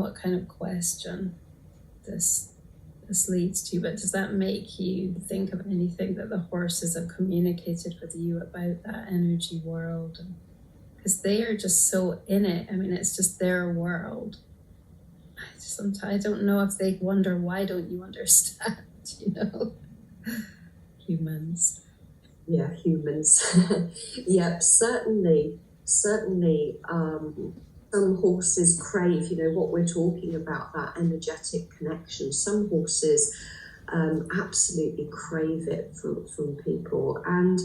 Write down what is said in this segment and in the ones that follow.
what kind of question this leads to, but does that make you think of anything that the horses have communicated with you about that energy world? Because they are just so in it. I mean, it's just their world. Sometimes I don't know if they wonder, why don't you understand, humans. Yeah, humans. Yep, certainly. Some horses crave, what we're talking about, that energetic connection. Some horses absolutely crave it from people. And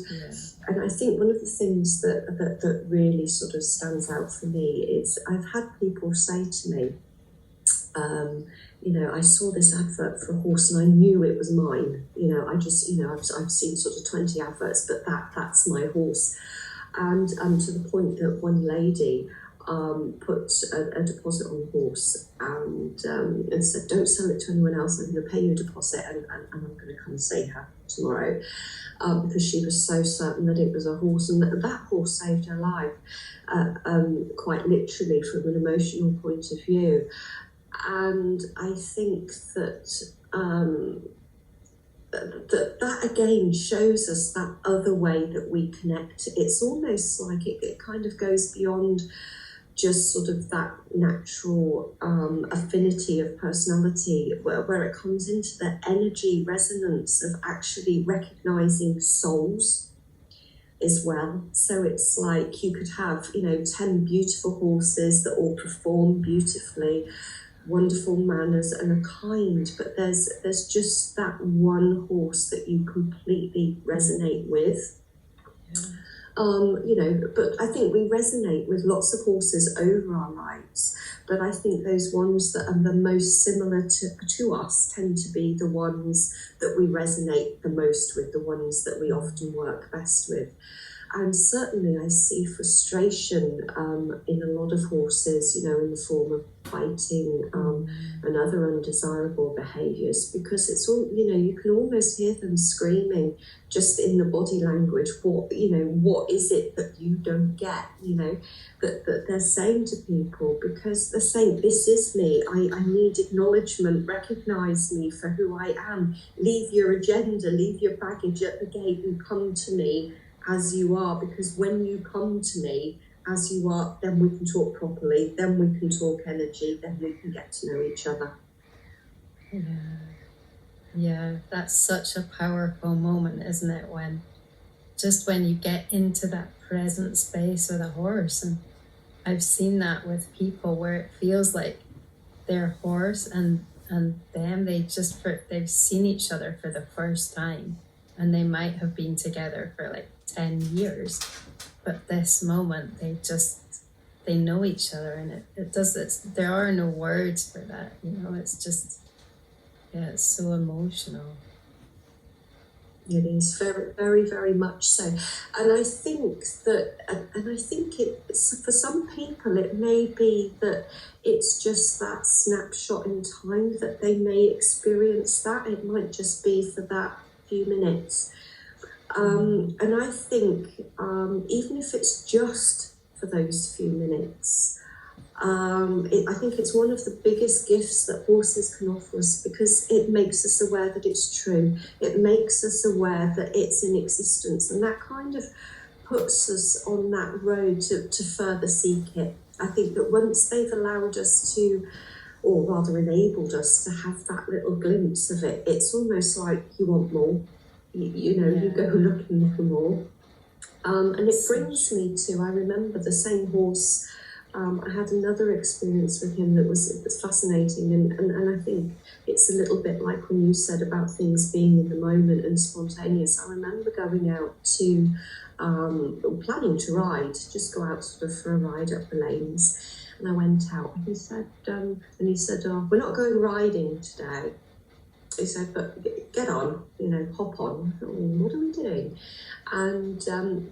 I think one of the things that really sort of stands out for me is I've had people say to me, I saw this advert for a horse and I knew it was mine. I've seen sort of 20 adverts, but that's my horse. And to the point that one lady put a deposit on the horse and said, don't sell it to anyone else, I'm going to pay you a deposit and I'm going to come and see her tomorrow, because she was so certain that it was a horse, and that horse saved her life, quite literally, from an emotional point of view. And I think that that again shows us that other way that we connect. It's almost like it kind of goes beyond just sort of that natural affinity of personality, where it comes into the energy resonance of actually recognizing souls as well. So it's like you could have 10 beautiful horses that all perform beautifully, wonderful manners and are kind, but there's just that one horse that you completely resonate with. But I think we resonate with lots of horses over our lives, but I think those ones that are the most similar to us tend to be the ones that we resonate the most with, the ones that we often work best with. And certainly I see frustration in a lot of horses, in the form of biting and other undesirable behaviours, because it's all, you can almost hear them screaming just in the body language, what is it that you don't get, that they're saying to people, because they're saying, this is me, I need acknowledgement, recognise me for who I am, leave your agenda, leave your baggage at the gate and come to me as you are, because when you come to me as you are, then we can talk properly, then we can talk energy, then we can get to know each other. Yeah, that's such a powerful moment, isn't it, when you get into that present space with a horse. And I've seen that with people where it feels like their horse and them, they've seen each other for the first time, and they might have been together for like 10 years, but this moment they know each other, and there are no words for that, it's just, it's so emotional. It is very, very, very much so. And I think it's, for some people, it may be that it's just that snapshot in time that they may experience that. It might just be for that few minutes. And I think even if it's just for those few minutes, I think it's one of the biggest gifts that horses can offer us, because it makes us aware that it's true. It makes us aware that it's in existence, and that kind of puts us on that road to further seek it. I think that once they've allowed us to, or rather enabled us to have that little glimpse of it, it's almost like you want more. You go looking for more. And it brings me to, I remember the same horse, I had another experience with him that was fascinating, and I think it's a little bit like when you said about things being in the moment and spontaneous. I remember going out to, planning to ride, just go out sort of for a ride up the lanes, and I went out, and he said, oh, we're not going riding today. He said, but get on, hop on. I thought, what are we doing? And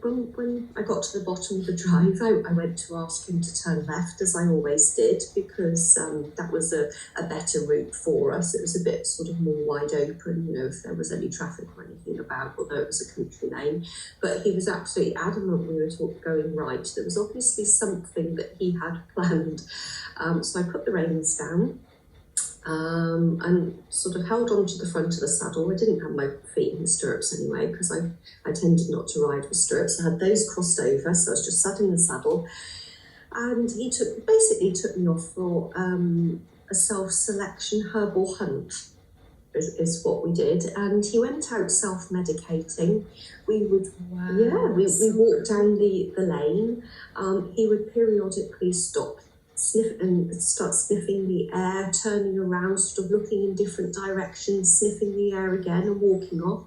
when I got to the bottom of the drive, I went to ask him to turn left, as I always did, because that was a better route for us. It was a bit sort of more wide open, if there was any traffic or anything about, although it was a country lane. But he was absolutely adamant we were going right. There was obviously something that he had planned. So I put the reins down and sort of held on to the front of the saddle. I didn't have my feet in the stirrups anyway, because I tended not to ride with stirrups. I had those crossed over, so I was just sat in the saddle. And he basically took me off for a self-selection herbal hunt, is what we did. And he went out self-medicating. We would, we walked down the lane. He would periodically stop, sniff and start sniffing the air, turning around, sort of looking in different directions, sniffing the air again and walking off.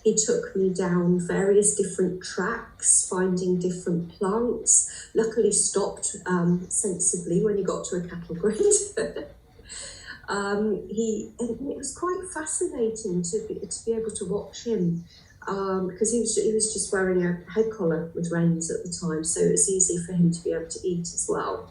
He took me down various different tracks, finding different plants. Luckily stopped sensibly when he got to a cattle grid. It was quite fascinating to be able to watch him, because he was just wearing a head collar with reins at the time, so it was easy for him to be able to eat as well.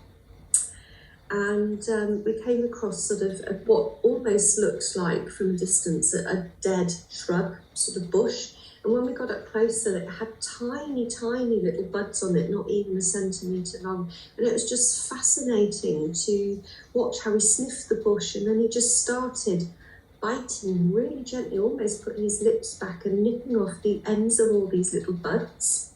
And we came across sort of what almost looked like from a distance a dead shrub, sort of bush. And when we got up closer, it had tiny, tiny little buds on it, not even a centimetre long. And it was just fascinating to watch how he sniffed the bush, and then he just started biting really gently, almost putting his lips back and nipping off the ends of all these little buds.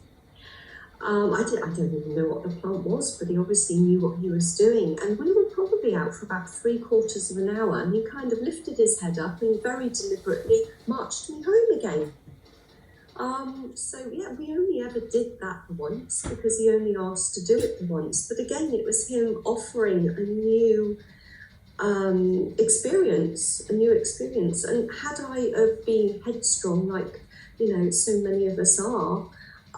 I don't even know what the plant was, but he obviously knew what he was doing. And we were probably out for about 3/4 of an hour, and he kind of lifted his head up and very deliberately marched me home again. We only ever did that once, because he only asked to do it once. But again, it was him offering a new experience. And had I been headstrong, like, so many of us are,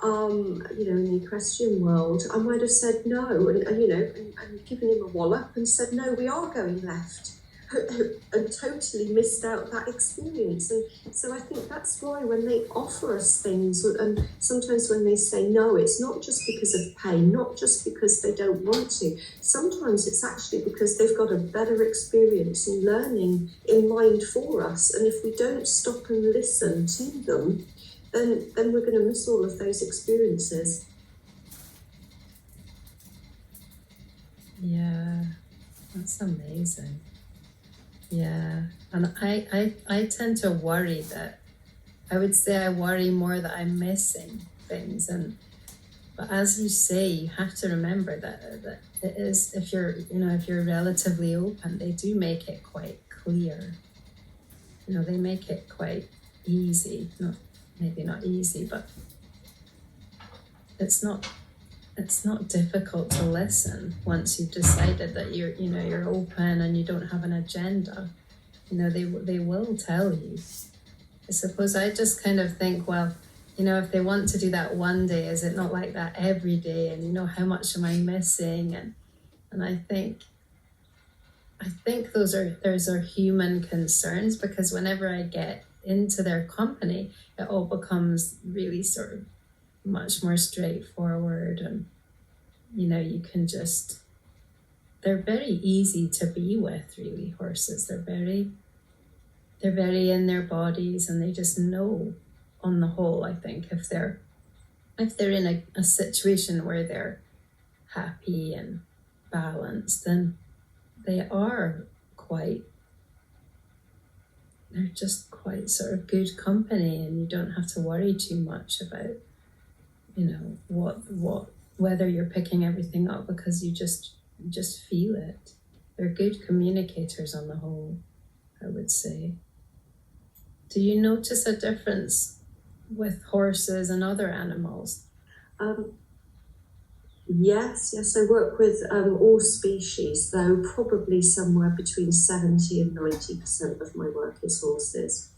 in the equestrian world, I might have said no, and given him a wallop and said, no, we are going left, and totally missed out that experience. And so I think that's why when they offer us things, and sometimes when they say no, it's not just because of pain, not just because they don't want to. Sometimes it's actually because they've got a better experience in learning in mind for us. And if we don't stop and listen to them, then we're going to miss all of those experiences. Yeah, that's amazing. Yeah, and I tend to worry that, I would say I worry more that I'm missing things, but as you say, you have to remember that it is, if you're relatively open, they do make it quite clear. They make it quite easy. Maybe not easy, but it's not difficult to listen once you've decided that you're open and you don't have an agenda. They will tell you. I suppose I just kind of think, well, if they want to do that one day, is it not like that every day? And how much am I missing? And I think those are human concerns, because whenever I get into their company, it all becomes really sort of much more straightforward, and you can just, they're very easy to be with, really. Horses, they're very in their bodies, and they just know, on the whole, I think, if they're in a situation where they're happy and balanced, then they're just quite sort of good company, and you don't have to worry too much about, whether you're picking everything up, because you just feel it. They're good communicators on the whole, I would say. Do you notice a difference with horses and other animals? Yes, I work with all species, though probably somewhere between 70 and 90% of my work is horses.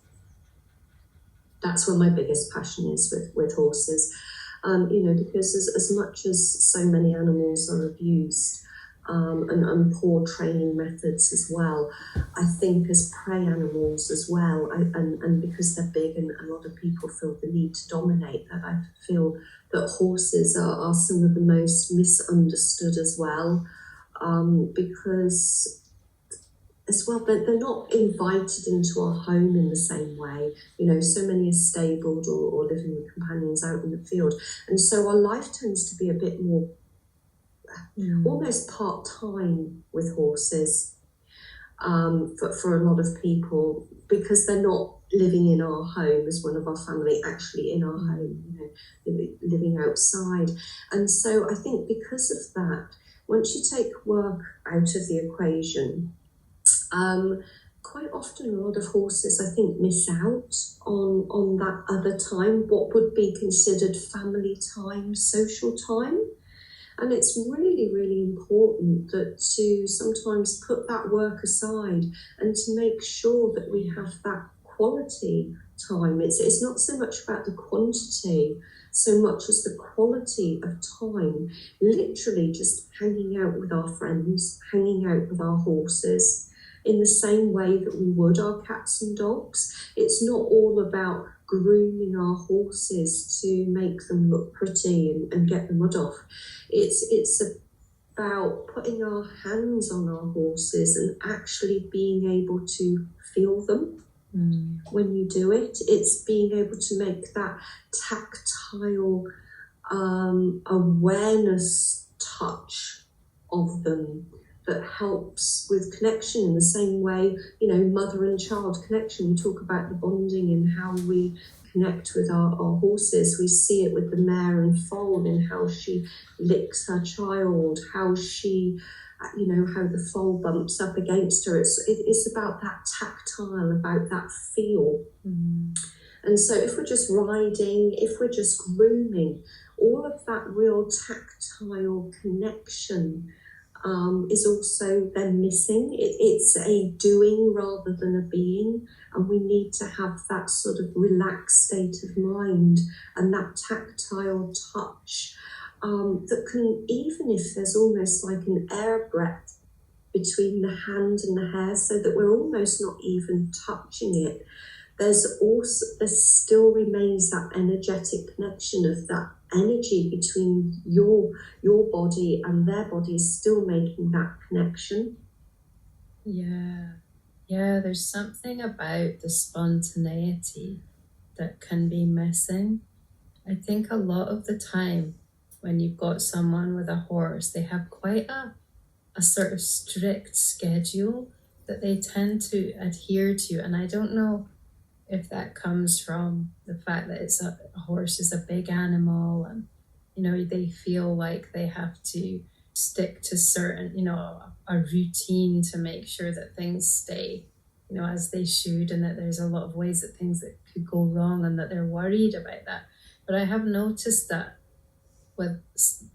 That's where my biggest passion is with horses, because as much as so many animals are abused, and poor training methods as well, I think as prey animals as well, and because they're big and a lot of people feel the need to dominate, that I feel that horses are some of the most misunderstood as well, because as well, they're not invited into our home in the same way. So many are stabled or living with companions out in the field. And so our life tends to be a bit more almost part-time with horses for a lot of people, because they're not living in our home as one of our family, actually in our home, living outside. And so I think because of that, once you take work out of the equation, quite often a lot of horses, I think, miss out on that other time, what would be considered family time, social time. And it's really, really important that to sometimes put that work aside and to make sure that we have that quality time. It's not so much about the quantity so much as the quality of time, literally just hanging out with our friends, hanging out with our horses in the same way that we would our cats and dogs. It's not all about grooming our horses to make them look pretty and get the mud off. It's about putting our hands on our horses and actually being able to feel them when you do it. It's being able to make that tactile awareness touch of them that helps with connection in the same way, mother and child connection. We talk about the bonding and how we connect with our horses. We see it with the mare and foal in how she licks her child, how she, how the foal bumps up against her. It's about that tactile, about that feel. And so if we're just riding, if we're just grooming, all of that real tactile connection is also then missing. It's a doing rather than a being, and we need to have that sort of relaxed state of mind and that tactile touch that can, even if there's almost like an air breath between the hand and the hair, so that we're almost not even touching it, there still remains that energetic connection of that energy between your body and their body is still making that connection. Yeah, there's something about the spontaneity that can be missing. I think a lot of the time when you've got someone with a horse, they have quite a sort of strict schedule that they tend to adhere to, and I don't know if that comes from the fact that a horse is a big animal, and they feel like they have to stick to certain a routine to make sure that things stay as they should, and that there's a lot of ways that things that could go wrong and that they're worried about that. But I have noticed that with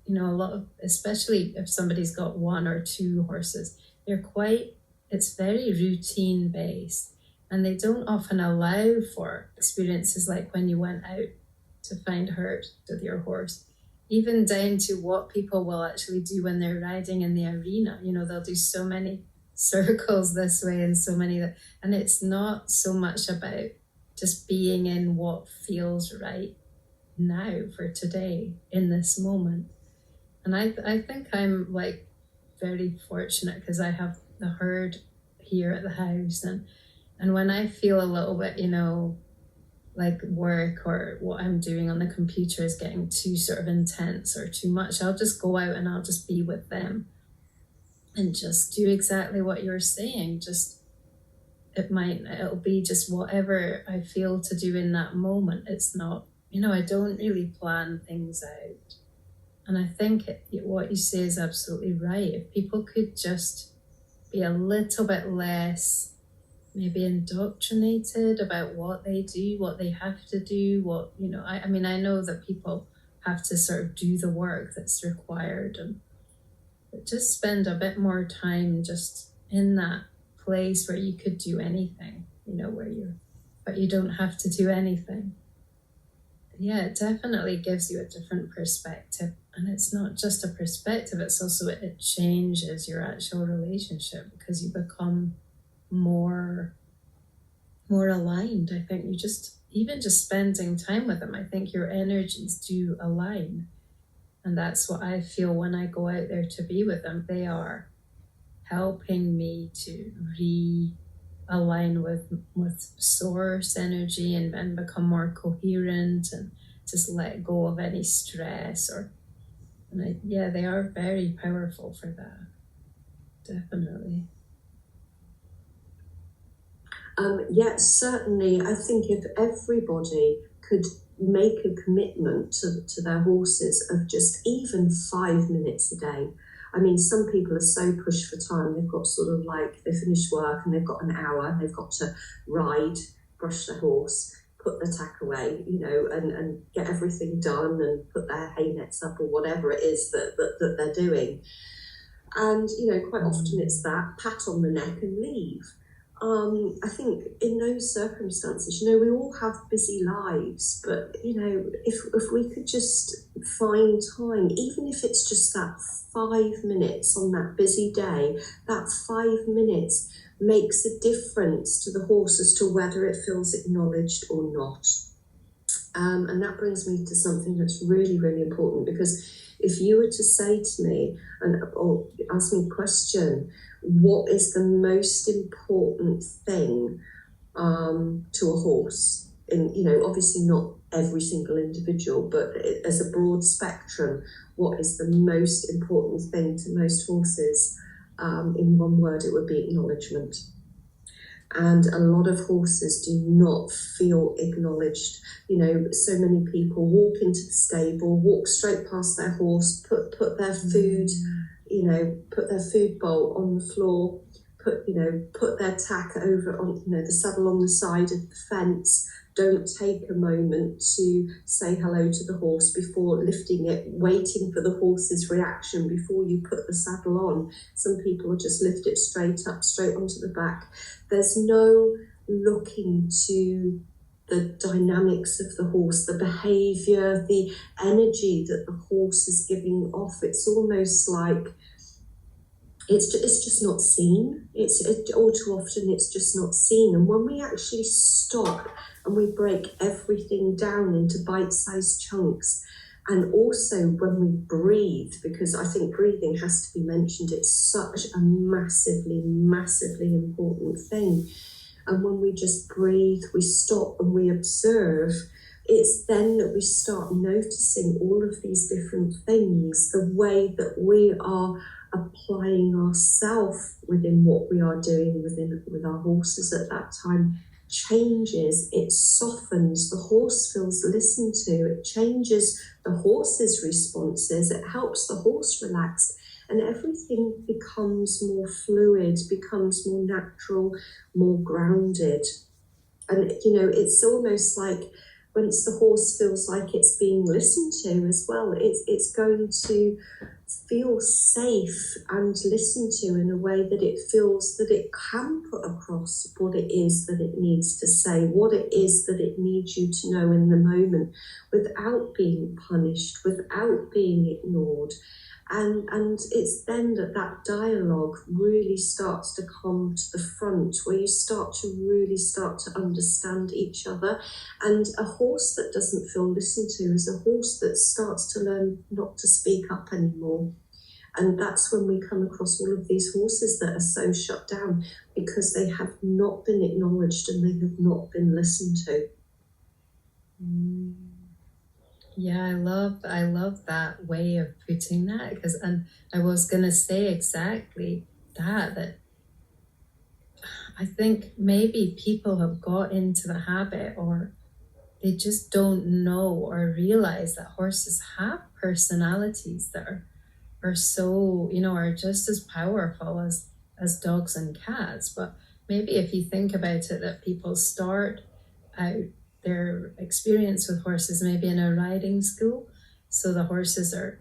a lot of, especially if somebody's got one or two horses, it's very routine based. And they don't often allow for experiences like when you went out to find hurt with your horse, even down to what people will actually do when they're riding in the arena. They'll do so many circles this way and so many that, and it's not so much about just being in what feels right now for today in this moment. And I think I'm like very fortunate because I have the herd here at the house, and when I feel a little bit, like work or what I'm doing on the computer is getting too sort of intense or too much, I'll just go out and I'll just be with them and just do exactly what you're saying. It'll be just whatever I feel to do in that moment. It's not, I don't really plan things out. And I think what you say is absolutely right. If people could just be a little bit less maybe indoctrinated about what they do, what they have to do, I know that people have to sort of do the work that's required, but just spend a bit more time just in that place where you could do anything, but you don't have to do anything. Yeah, it definitely gives you a different perspective. And it's not just a perspective, it's also, it changes your actual relationship because you become more aligned. I think even just spending time with them, I think your energies do align. And that's what I feel when I go out there to be with them. They are helping me to realign with source energy and become more coherent and just let go of any stress they are very powerful for that. Definitely. Yes, certainly. I think if everybody could make a commitment to their horses of just even 5 minutes a day. I mean, some people are so pushed for time. They've got sort of like, they finish work and they've got an hour and they've got to ride, brush their horse, put the tack away, and get everything done and put their hay nets up or whatever it is that they're doing. And, quite often it's that pat on the neck and leave. I think in those circumstances, we all have busy lives, but, if we could just find time, even if it's just that 5 minutes on that busy day, that 5 minutes makes a difference to the horse as to whether it feels acknowledged or not. And that brings me to something that's really, really important, because if you were to say to me or ask me a question, what is the most important thing to a horse? And, obviously not every single individual, but as a broad spectrum, what is the most important thing to most horses? In one word, it would be acknowledgement. And a lot of horses do not feel acknowledged. So many people walk into the stable, walk straight past their horse, put their food, put their food bowl on the floor, put their tack over on, the saddle on the side of the fence. Don't take a moment to say hello to the horse before lifting it, waiting for the horse's reaction before you put the saddle on. Some people just lift it straight up, straight onto the back. There's no looking to the dynamics of the horse, the behaviour, the energy that the horse is giving off. It's almost like it's just not seen. All too often it's just not seen. And when we actually stop and we break everything down into bite-sized chunks, and also when we breathe, because I think breathing has to be mentioned, it's such a massively, massively important thing. And when we just breathe, we stop and we observe, it's then that we start noticing all of these different things, the way that we are applying ourselves within what we are doing with our horses at that time changes, it softens, the horse feels listened to, it changes the horse's responses, it helps the horse relax, and everything becomes more fluid, becomes more natural, more grounded. And it's almost like once the horse feels like it's being listened to as well, it's going to feel safe and listened to in a way that it feels that it can put across what it is that it needs to say, what it is that it needs you to know in the moment, without being punished, without being ignored. And it's then that dialogue really starts to come to the front, where you start to understand each other. And a horse that doesn't feel listened to is a horse that starts to learn not to speak up anymore. And that's when we come across all of these horses that are so shut down, because they have not been acknowledged and they have not been listened to. Yeah, I love that way of putting that, and I was gonna say exactly that I think maybe people have got into the habit, or they just don't know or realize that horses have personalities that are so, are just as powerful as dogs and cats. But maybe if you think about it, that people start out their experience with horses maybe in a riding school, so the horses are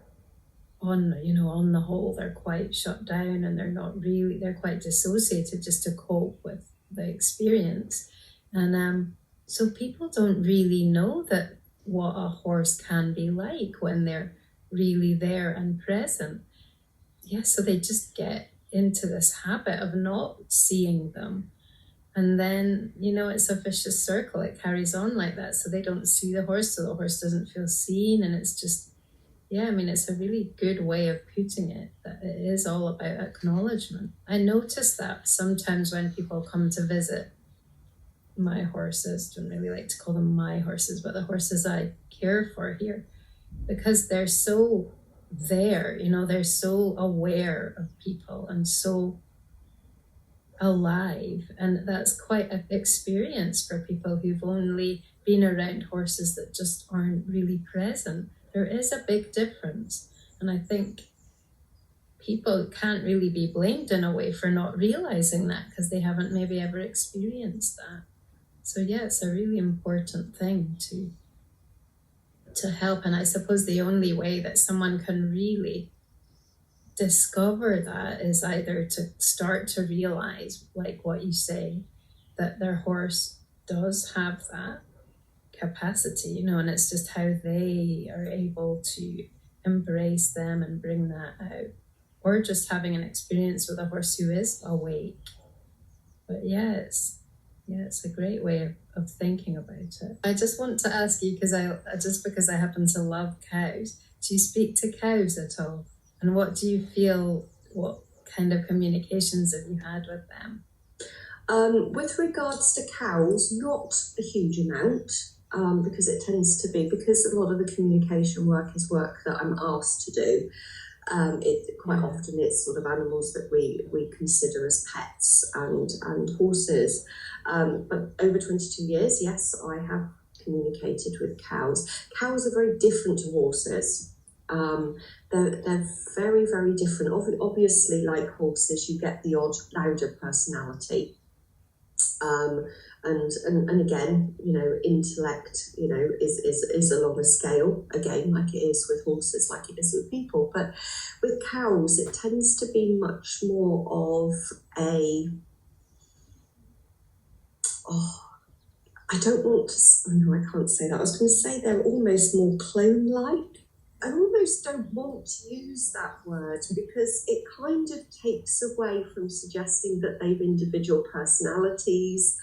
on the whole, they're quite shut down, and they're quite dissociated just to cope with the experience. And so people don't really know that what a horse can be like when they're really there and present. Yeah, so they just get into this habit of not seeing them. And then, it's a vicious circle. It carries on like that. So they don't see the horse, so the horse doesn't feel seen. And it's just, yeah, I mean, it's a really good way of putting it, that it is all about acknowledgement. I notice that sometimes when people come to visit my horses, don't really like to call them my horses, but the horses I care for here, because they're so there, you know, they're so aware of people and so alive. And that's quite an experience for people who've only been around horses that just aren't really present. There is a big difference. And I think people can't really be blamed in a way for not realizing that, because they haven't maybe ever experienced that. So yeah, it's a really important thing to help. And I suppose the only way that someone can really discover that is either to start to realize, like what you say, that their horse does have that capacity, you know, and it's just how they are able to embrace them and bring that out, or just having an experience with a horse who is awake. But yeah, it's a great way of thinking about it. I just want to ask you, because I happen to love cows, do you speak to cows at all? And what do you feel, what kind of communications have you had with them? With regards to cows, not a huge amount, because it tends to be, because a lot of the communication work is work that I'm asked to do. Quite often it's sort of animals that we consider as pets and horses. But over 22 years, yes, I have communicated with cows. Cows are very different to horses. They're very, very different. Obviously, like horses, you get the odd louder personality. And again, you know, intellect, you know, is along a scale, again, like it is with horses, like it is with people. But with cows, it tends to be much more of I can't say that. I was going to say they're almost more clone-like. I almost don't want to use that word, because it kind of takes away from suggesting that they've individual personalities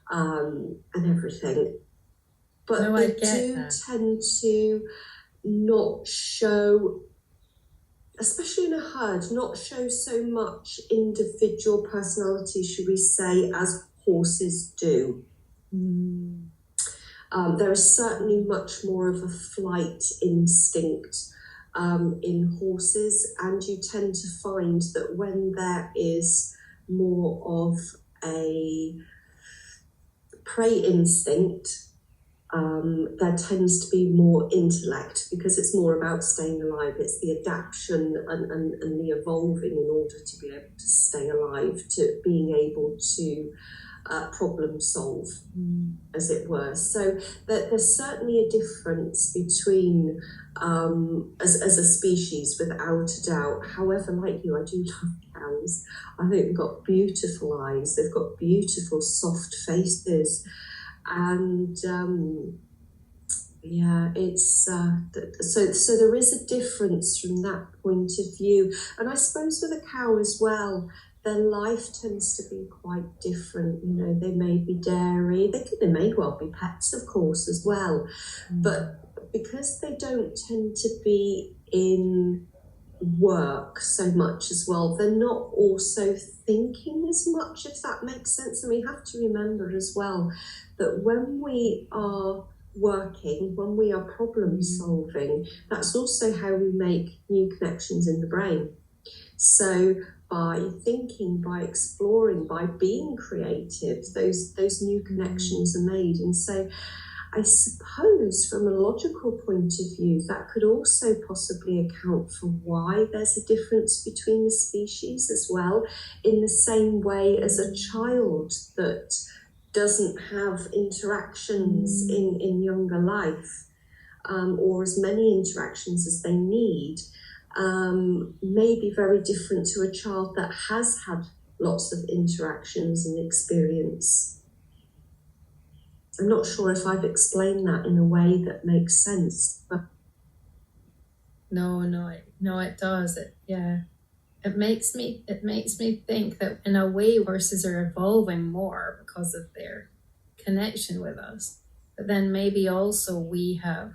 and everything. But no, they do tend to not show, especially in a herd, not show so much individual personality, should we say, as horses do. There is certainly much more of a flight instinct in horses, and you tend to find that when there is more of a prey instinct, there tends to be more intellect, because it's more about staying alive. It's the adaptation and the evolving in order to be able to stay alive, to being able to problem solve, as it were. So there's certainly a difference between as a species, without a doubt. However, like you, I do love cows. I think they've got beautiful eyes, they've got beautiful soft faces, and it's so there is a difference from that point of view. And I suppose with a cow as well, their life tends to be quite different. You know, they may be dairy, they may well be pets, of course, as well. But because they don't tend to be in work so much as well, they're not also thinking as much, if that makes sense. And we have to remember as well that when we are working, when we are problem solving, that's also how we make new connections in the brain. So by thinking, by exploring, by being creative, those new connections are made. And so I suppose from a logical point of view, that could also possibly account for why there's a difference between the species as well, in the same way as a child that doesn't have interactions in younger life, or as many interactions as they need, may be very different to a child that has had lots of interactions and experience. I'm not sure if I've explained that in a way that makes sense. But No, it does. It makes me think that in a way horses are evolving more because of their connection with us. But then maybe also we have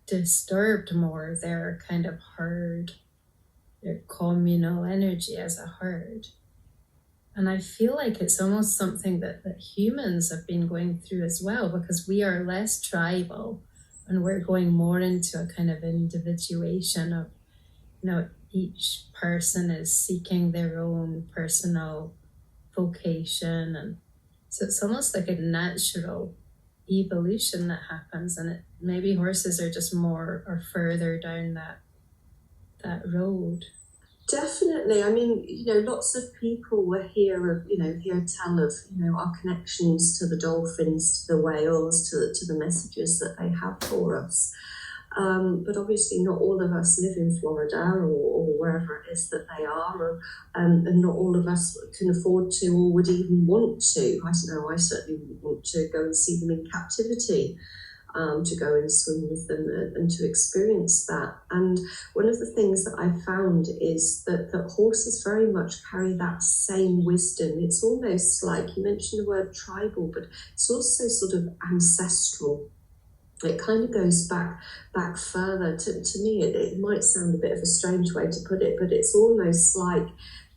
disturbed more their kind of herd, their communal energy as a herd. And I feel like it's almost something that humans have been going through as well, because we are less tribal and we're going more into a kind of individuation of, each person is seeking their own personal vocation. And so it's almost like a natural evolution that happens, and maybe horses are just more or further down that road. Definitely. I mean, lots of people will hear tell of, our connections to the dolphins, to the whales, to the messages that they have for us. But obviously not all of us live in Florida or wherever it is that they are, and not all of us can afford to or would even want to. I don't know, I certainly wouldn't want to go and see them in captivity. To go and swim with them and to experience that. And one of the things that I've found is that horses very much carry that same wisdom. It's almost like, you mentioned the word tribal, but it's also sort of ancestral. It kind of goes back further. To me, it might sound a bit of a strange way to put it, but it's almost like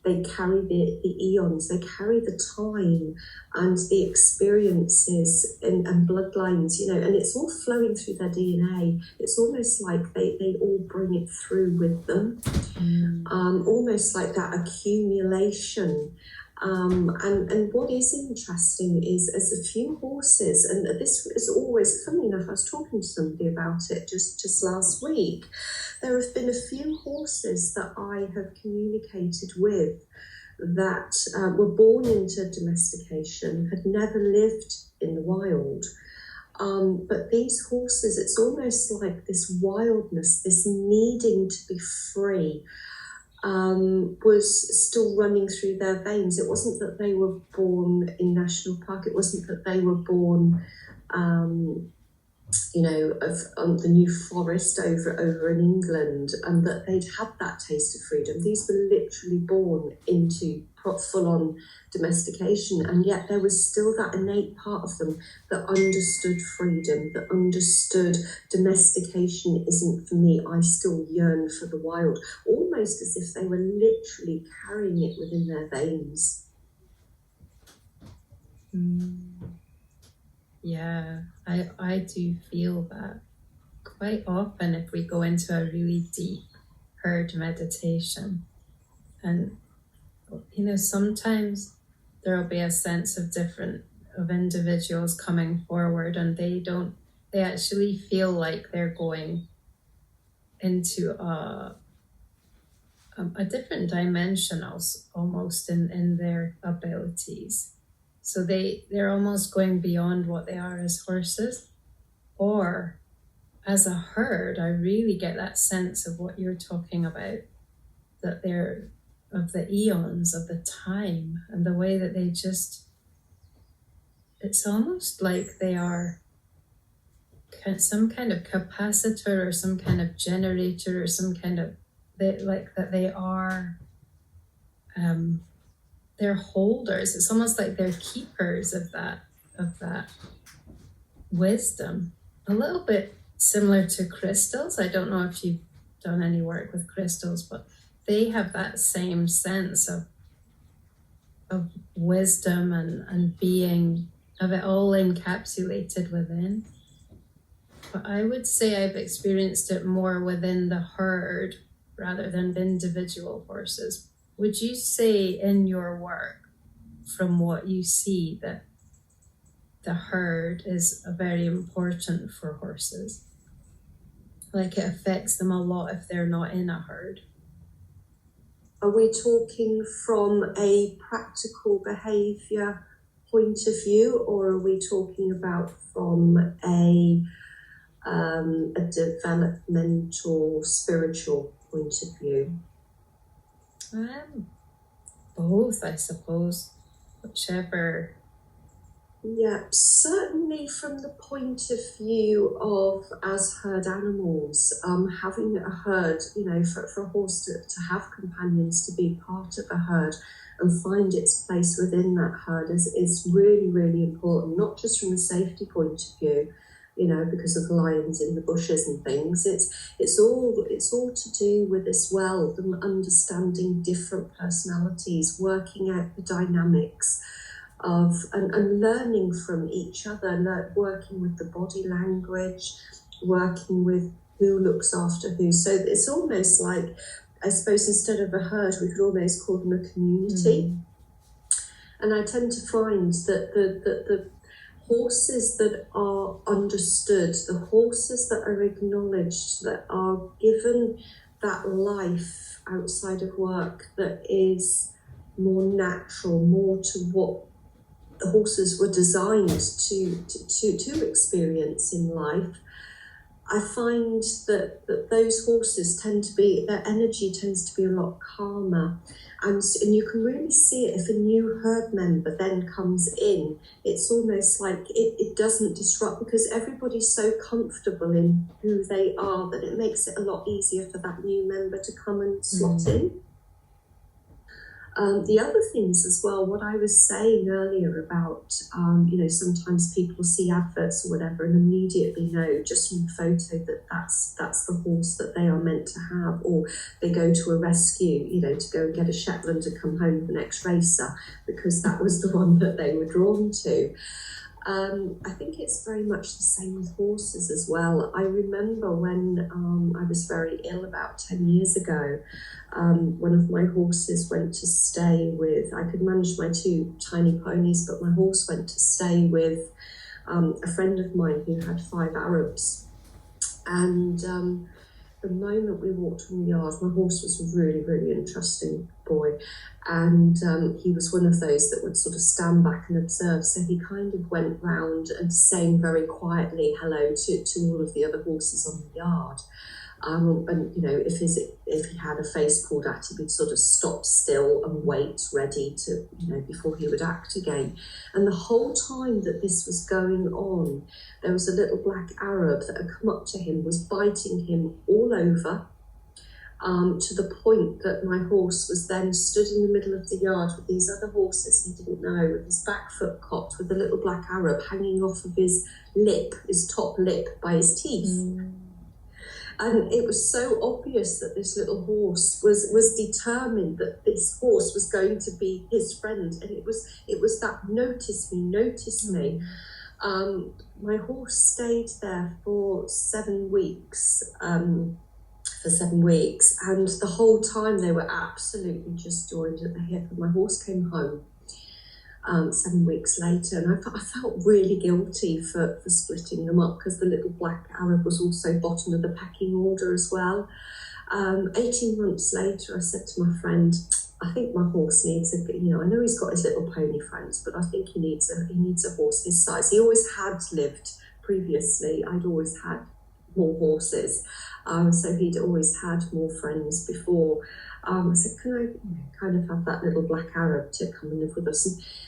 they carry the eons, they carry the time and the experiences and bloodlines, and it's all flowing through their DNA. It's almost like they all bring it through with them, almost like that accumulation. And what is interesting is, as a few horses, and this is always, funny enough, I was talking to somebody about it just last week. There have been a few horses that I have communicated with that were born into domestication, had never lived in the wild. But these horses, it's almost like this wildness, this needing to be free, was still running through their veins. It wasn't that they were born in National Park. It wasn't that they were born, of the New Forest over in England, and that they'd had that taste of freedom. These were literally born into full-on domestication, and yet there was still that innate part of them that understood freedom, that understood domestication isn't for me, I still yearn for the wild, almost as if they were literally carrying it within their veins. Yeah, I do feel that quite often if we go into a really deep herd meditation. And sometimes there'll be a sense of individuals coming forward, and they actually feel like they're going into a different dimension almost in their abilities. So they're almost going beyond what they are as horses. Or as a herd, I really get that sense of what you're talking about, that they're of the eons, of the time, and the way that they just, it's almost like they are some kind of capacitor or some kind of generator or some kind of, they are, they're holders. It's almost like they're keepers of that wisdom. A little bit similar to crystals. I don't know if you've done any work with crystals, but they have that same sense of wisdom and being, of it all encapsulated within. But I would say I've experienced it more within the herd rather than individual horses. Would you say in your work, from what you see, that the herd is very important for horses? Like it affects them a lot if they're not in a herd? Are we talking from a practical behaviour point of view, or are we talking about from a developmental, spiritual point of view? Both, I suppose, whichever. Yeah, certainly from the point of view of, as herd animals, having a herd, for a horse to have companions, to be part of a herd and find its place within that herd is really, really important, not just from a safety point of view, because of the lions in the bushes and things. It's all to do with as well, them understanding different personalities, working out the dynamics of and learning from each other, working with the body language, working with who looks after who. So it's almost like, I suppose, instead of a herd, we could almost call them a community. And I tend to find that the horses that are understood, the horses that are acknowledged, that are given that life outside of work that is more natural, more to what the horses were designed to experience in life, I find that those horses their energy tends to be a lot calmer. And you can really see it if a new herd member then comes in. It's almost like it doesn't disrupt, because everybody's so comfortable in who they are that it makes it a lot easier for that new member to come and slot in. The other things as well, what I was saying earlier about, sometimes people see adverts or whatever and immediately know just from the photo that that's the horse that they are meant to have, or they go to a rescue, to go and get a Shetland to come home the next racer because that was the one that they were drawn to. I think it's very much the same with horses as well. I remember when I was very ill about 10 years ago, one of my horses went to stay with, I could manage my 2 tiny ponies, but my horse went to stay with a friend of mine who had 5 Arabs. And the moment we walked from the yard, my horse was a really, really interesting boy. And he was one of those that would sort of stand back and observe. So he kind of went round and saying very quietly hello to all of the other horses on the yard. And if he had a face pulled at him, he'd sort of stop still and wait, ready to, before he would act again. And the whole time that this was going on, there was a little black Arab that had come up to him, was biting him all over, to the point that my horse was then stood in the middle of the yard with these other horses he didn't know, with his back foot cocked, with the little black Arab hanging off of his top lip by his teeth. And it was so obvious that this little horse was determined that this horse was going to be his friend. And it was that notice me. My horse stayed there for 7 weeks, and the whole time they were absolutely just joined at the hip. And my horse came home 7 weeks later, and I felt really guilty for splitting them up, because the little black Arab was also bottom of the pecking order as well. 18 months later, I said to my friend, I think my horse needs I know he's got his little pony friends, but I think he needs a horse his size. He always had lived previously. I'd always had more horses, so he'd always had more friends before. I said, can I kind of have that little black Arab to come and live with us?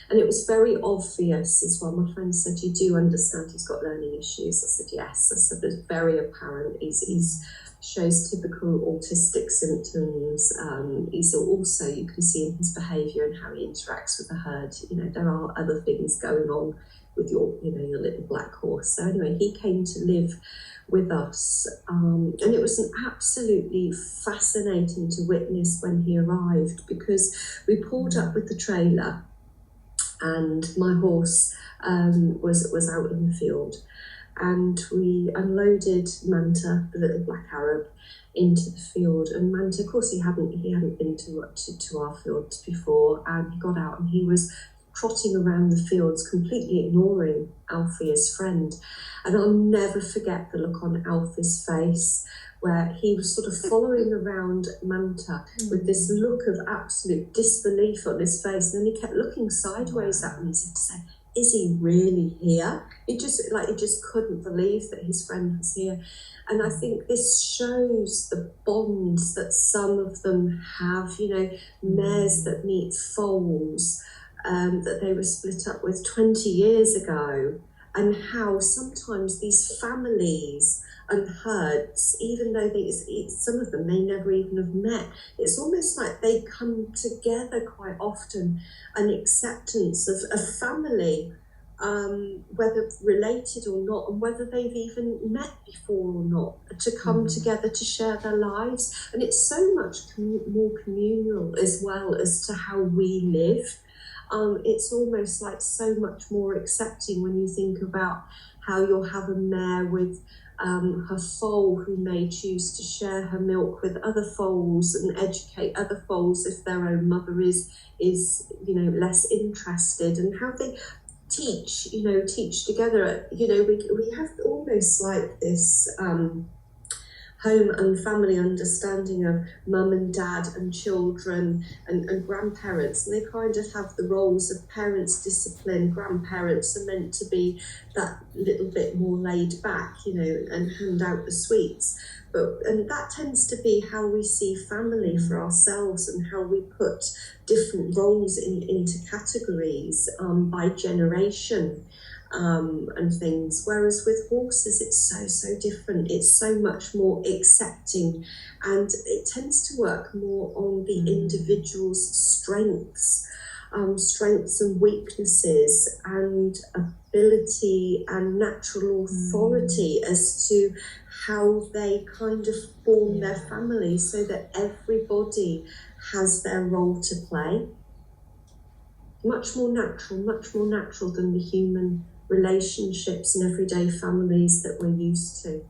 And it was very obvious as well. My friend said, you do understand he's got learning issues? I said, yes. I said, it's very apparent. He's shows typical autistic symptoms. He's also, you can see in his behaviour and how he interacts with the herd, there are other things going on with your little black horse. So anyway, he came to live with us, and it was an absolutely fascinating to witness when he arrived, because we pulled up with the trailer and my horse was out in the field, and we unloaded Manta, the little black Arab, into the field. And Manta, of course, he hadn't been to our fields before, and he got out and he was trotting around the fields, completely ignoring Alfie, his friend. And I'll never forget the look on Alfie's face, where he was sort of following around Manta with this look of absolute disbelief on his face. And then he kept looking sideways at me as if to say, is he really here? He just couldn't believe that his friend was here. And I think this shows the bonds that some of them have, mares that meet foals, that they were split up with 20 years ago, and how sometimes these families and herds, even though some of them may never even have met, it's almost like they come together quite often, an acceptance of a family whether related or not, and whether they've even met before or not, to come together to share their lives. And it's so much more communal as well as to how we live. It's almost like so much more accepting when you think about how you'll have a mare with her foal who may choose to share her milk with other foals and educate other foals if their own mother is less interested, and how they teach together. We have almost like this home and family understanding of mum and dad and children and grandparents, and they kind of have the roles of parents, discipline. Grandparents are meant to be that little bit more laid back, and hand out the sweets. And that tends to be how we see family for ourselves, and how we put different roles into categories by generation. And things, whereas with horses it's so different. It's so much more accepting, and it tends to work more on the individual's strengths and weaknesses and ability and natural authority as to how they kind of form their family, so that everybody has their role to play. Much more natural than the human relationships and everyday families that we're used to.